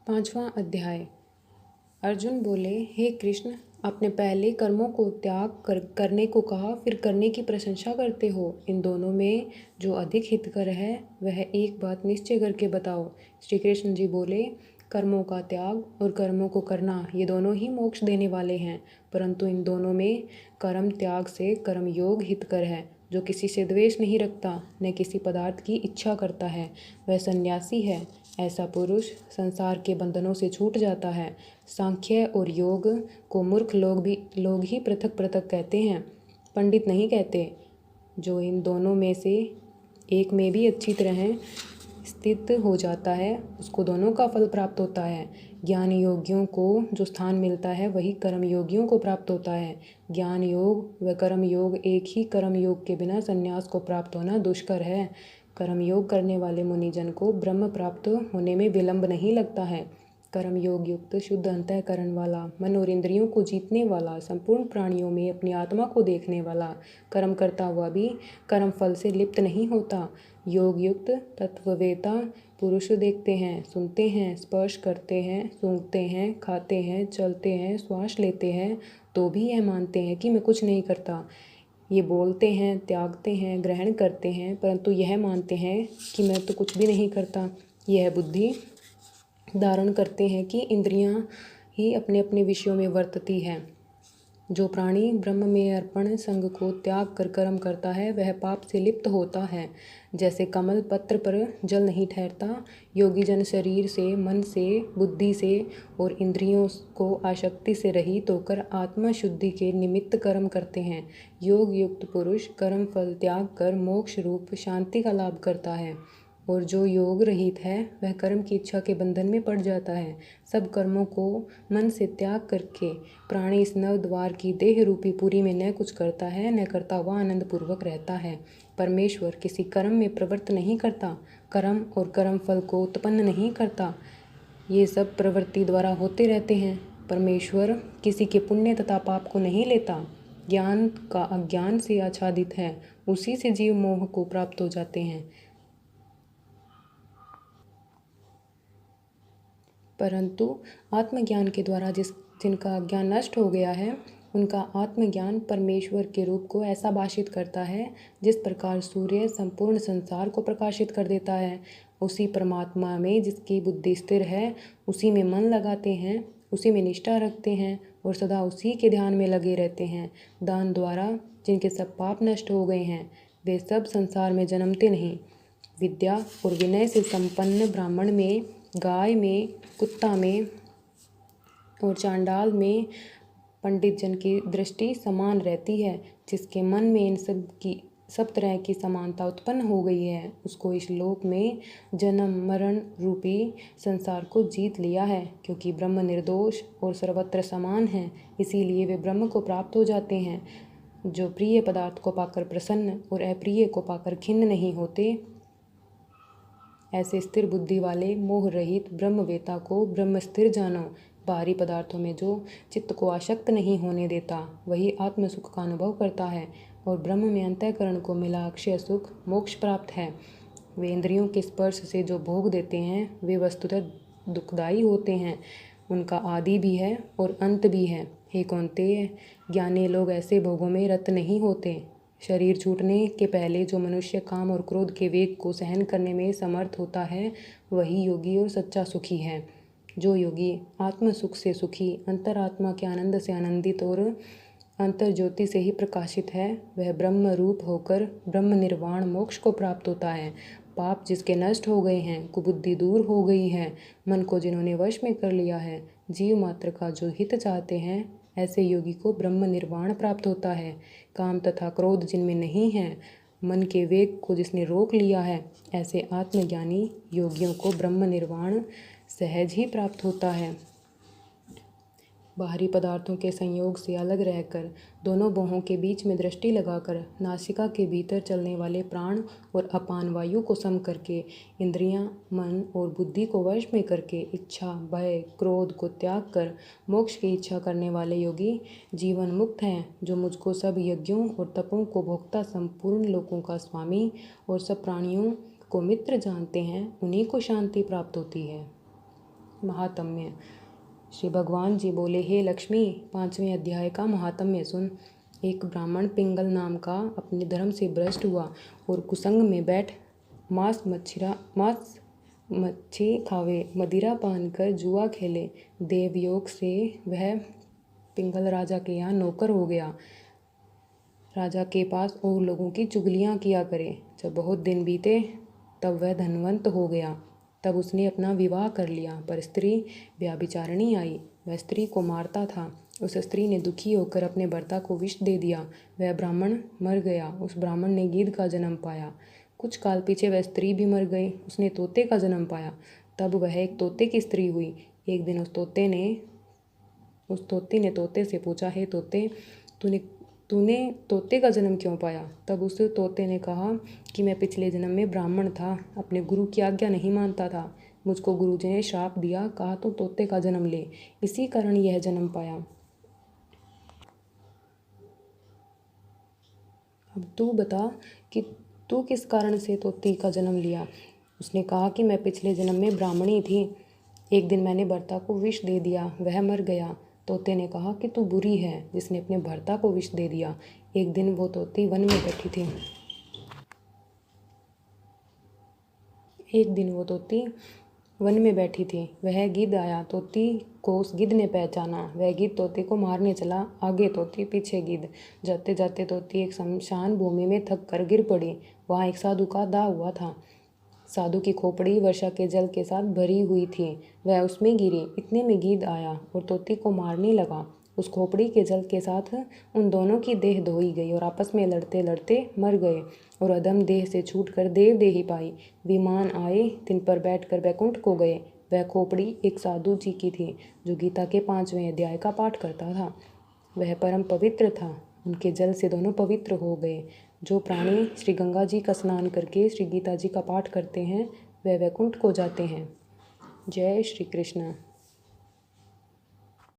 5वां अध्याय। अर्जुन बोले, हे कृष्ण, आपने पहले कर्मों को करने को कहा, फिर करने की प्रशंसा करते हो। इन दोनों में जो अधिक हितकर है वह एक बात निश्चय करके बताओ। श्री कृष्ण जी बोले, कर्मों का त्याग और कर्मों को करना ये दोनों ही मोक्ष देने वाले हैं, परंतु इन दोनों में कर्म त्याग से कर्म योग हितकर है। जो किसी से द्वेष नहीं रखता, न किसी पदार्थ की इच्छा करता है, वह सन्यासी है। ऐसा पुरुष संसार के बंधनों से छूट जाता है। सांख्य और योग को मूर्ख लोग ही पृथक पृथक कहते हैं, पंडित नहीं कहते। जो इन दोनों में से एक में भी अच्छी तरह स्थित हो जाता है, उसको दोनों का फल प्राप्त होता है। ज्ञान योगियों को जो स्थान मिलता है वही कर्म योगियों को प्राप्त होता है। ज्ञान योग व कर्म योग एक ही कर्म योग के बिना संन्यास को प्राप्त होना दुष्कर है। कर्म योग करने वाले मुनिजन को ब्रह्म प्राप्त होने में विलंब नहीं लगता है। कर्म योग युक्त शुद्ध अंतःकरण वाला, मन और इंद्रियों को जीतने वाला, संपूर्ण प्राणियों में अपनी आत्मा को देखने वाला, कर्म करता हुआ भी कर्म फल से लिप्त नहीं होता। योग युक्त तत्ववेता पुरुष देखते हैं, सुनते हैं, स्पर्श करते हैं, सूंघते हैं, खाते हैं, चलते हैं, श्वास लेते हैं, तो भी यह मानते हैं कि मैं कुछ नहीं करता। ये बोलते हैं, त्यागते हैं, ग्रहण करते हैं, परंतु यह मानते हैं कि मैं तो कुछ भी नहीं करता। यह बुद्धि धारण करते हैं कि इंद्रियां ही अपने अपने विषयों में वर्तती है। जो प्राणी ब्रह्म में अर्पण संग को त्याग कर कर्म करता है वह पाप से लिप्त होता है। जैसे कमल पत्र पर जल नहीं ठहरता, योगी जन शरीर से, मन से, बुद्धि से और इंद्रियों को आसक्ति से रहित होकर आत्मा शुद्धि के निमित्त कर्म करते हैं। योग युक्त पुरुष कर्म फल त्याग कर मोक्ष रूप शांति का लाभ करता है, और जो योग रहित है वह कर्म की इच्छा के बंधन में पड़ जाता है। सब कर्मों को मन से त्याग करके प्राणी इस नव द्वार की देह रूपी पुरी में न कुछ करता है, न करता हुआ आनंद पूर्वक रहता है। परमेश्वर किसी कर्म में प्रवृत्त नहीं करता, कर्म और कर्म फल को उत्पन्न नहीं करता। ये सब प्रवृत्ति द्वारा होते रहते हैं। परमेश्वर किसी के पुण्य तथा पाप को नहीं लेता। ज्ञान का अज्ञान से आच्छादित है, उसी से जीव मोह को प्राप्त हो जाते हैं। परंतु आत्मज्ञान के द्वारा जिनका अज्ञान नष्ट हो गया है, उनका आत्मज्ञान परमेश्वर के रूप को ऐसा भाषित करता है जिस प्रकार सूर्य संपूर्ण संसार को प्रकाशित कर देता है। उसी परमात्मा में जिसकी बुद्धि स्थिर है, उसी में मन लगाते हैं, उसी में निष्ठा रखते हैं और सदा उसी के ध्यान में लगे रहते हैं। दान द्वारा जिनके सब पाप नष्ट हो गए हैं, वे सब संसार में जन्मते नहीं। विद्या और विनय से संपन्न ब्राह्मण में, गाय में, कुत्ता में और चांडाल में पंडित जन की दृष्टि समान रहती है। जिसके मन में इन सब तरह की समानता उत्पन्न हो गई है, उसको इस लोक में जन्म मरण रूपी संसार को जीत लिया है। क्योंकि ब्रह्म निर्दोष और सर्वत्र समान है, इसीलिए वे ब्रह्म को प्राप्त हो जाते हैं। जो प्रिय पदार्थ को पाकर प्रसन्न और अप्रिय को पाकर खिन्न नहीं होते, ऐसे स्थिर बुद्धि वाले मोह रहित ब्रह्मवेता को ब्रह्म स्थिर जानो। बाहरी पदार्थों में जो चित्त को आसक्त नहीं होने देता, वही आत्म सुख का अनुभव करता है, और ब्रह्म में अंतःकरण को मिला अक्षय सुख मोक्ष प्राप्त है। वे इंद्रियों के स्पर्श से जो भोग देते हैं, वे वस्तुतः दुखदायी होते हैं। उनका आदि भी है और अंत भी है। हे कौन्तेय, ज्ञानी लोग ऐसे भोगों में रत नहीं होते। शरीर छूटने के पहले जो मनुष्य काम और क्रोध के वेग को सहन करने में समर्थ होता है, वही योगी और सच्चा सुखी है। जो योगी आत्म सुख से सुखी, अंतरात्मा के आनंद से आनंदित और अंतर ज्योति से ही प्रकाशित है, वह ब्रह्म रूप होकर ब्रह्म निर्वाण मोक्ष को प्राप्त होता है। पाप जिसके नष्ट हो गए हैं, कुबुद्धि दूर हो गई है, मन को जिन्होंने वश में कर लिया है, जीव मात्र का जो हित चाहते हैं, ऐसे योगी को ब्रह्म निर्वाण प्राप्त होता है। काम तथा क्रोध जिनमें नहीं है, मन के वेग को जिसने रोक लिया है, ऐसे आत्मज्ञानी योगियों को ब्रह्म निर्वाण सहज ही प्राप्त होता है। बाहरी पदार्थों के संयोग से अलग रहकर, दोनों बाहों के बीच में दृष्टि लगाकर, नासिका के भीतर चलने वाले प्राण और अपान वायु को सम करके, इंद्रियां, मन और बुद्धि को वश में करके, इच्छा, भय, क्रोध को त्याग कर मोक्ष की इच्छा करने वाले योगी जीवन मुक्त हैं। जो मुझको सब यज्ञों और तपों को भोक्ता, संपूर्ण लोकों का स्वामी और सब प्राणियों को मित्र जानते हैं, उन्हीं को शांति प्राप्त होती है। महात्म्य। श्री भगवान जी बोले, हे लक्ष्मी, 5वें अध्याय का महात्म्य सुन। एक ब्राह्मण पिंगल नाम का अपने धर्म से भ्रष्ट हुआ और कुसंग में बैठ मांस मच्छी खावे, मदिरा पान कर जुआ खेले। देवयोग से वह पिंगल राजा के यहाँ नौकर हो गया। राजा के पास और लोगों की चुगलियाँ किया करे। जब बहुत दिन बीते तब वह धनवंत हो गया। तब उसने अपना विवाह कर लिया, पर स्त्री व्यभिचारिणी आई। वह स्त्री को मारता था। उस स्त्री ने दुखी होकर अपने भर्ता को विष दे दिया। वह ब्राह्मण मर गया। उस ब्राह्मण ने गिद्ध का जन्म पाया। कुछ काल पीछे वह स्त्री भी मर गई। उसने तोते का जन्म पाया। तब वह एक तोते की स्त्री हुई। एक दिन उस तोते ने तोते से पूछा, हे तोते, तूने तोते का जन्म क्यों पाया? तब उस तोते ने कहा कि मैं पिछले जन्म में ब्राह्मण था, अपने गुरु की आज्ञा नहीं मानता था। मुझको गुरुजी ने श्राप दिया, कहा तो तोते का जन्म ले, इसी कारण यह जन्म पाया। अब तू बता कि तू किस कारण से तोते का जन्म लिया? उसने कहा कि मैं पिछले जन्म में ब्राह्मणी थी। एक दिन मैंने भर्ता को विष दे दिया, वह मर गया। तोते ने कहा कि तू बुरी है जिसने अपने भर्ता को विष दे दिया। एक दिन वो तोती वन में बैठी थी। वह गिद्ध आया। तोती को उस गिद्ध ने पहचाना। वह गिद्ध तोते को मारने चला। आगे तोती, पीछे गिद्ध। जाते जाते तोती एक शमशान भूमि में थक कर गिर पड़ी। वहाँ एक साधु का दाह हुआ था। साधु की खोपड़ी वर्षा के जल के साथ भरी हुई थी। वह उसमें गिरी। इतने में गिद्ध आया और तोती को मारने लगा। उस खोपड़ी के जल के साथ उन दोनों की देह धोई गई और आपस में लड़ते लड़ते मर गए और अधम देह से छूटकर देव देही पाई। विमान आए, तिन पर बैठकर वैकुंठ को गए। वह खोपड़ी एक साधु जी की थी जो गीता के 5वें अध्याय का पाठ करता था। वह परम पवित्र था। उनके जल से दोनों पवित्र हो गए। जो प्राणी श्री गंगा जी का स्नान करके श्री गीता जी का पाठ करते हैं, वह वैकुंठ को जाते हैं। जय श्री कृष्ण।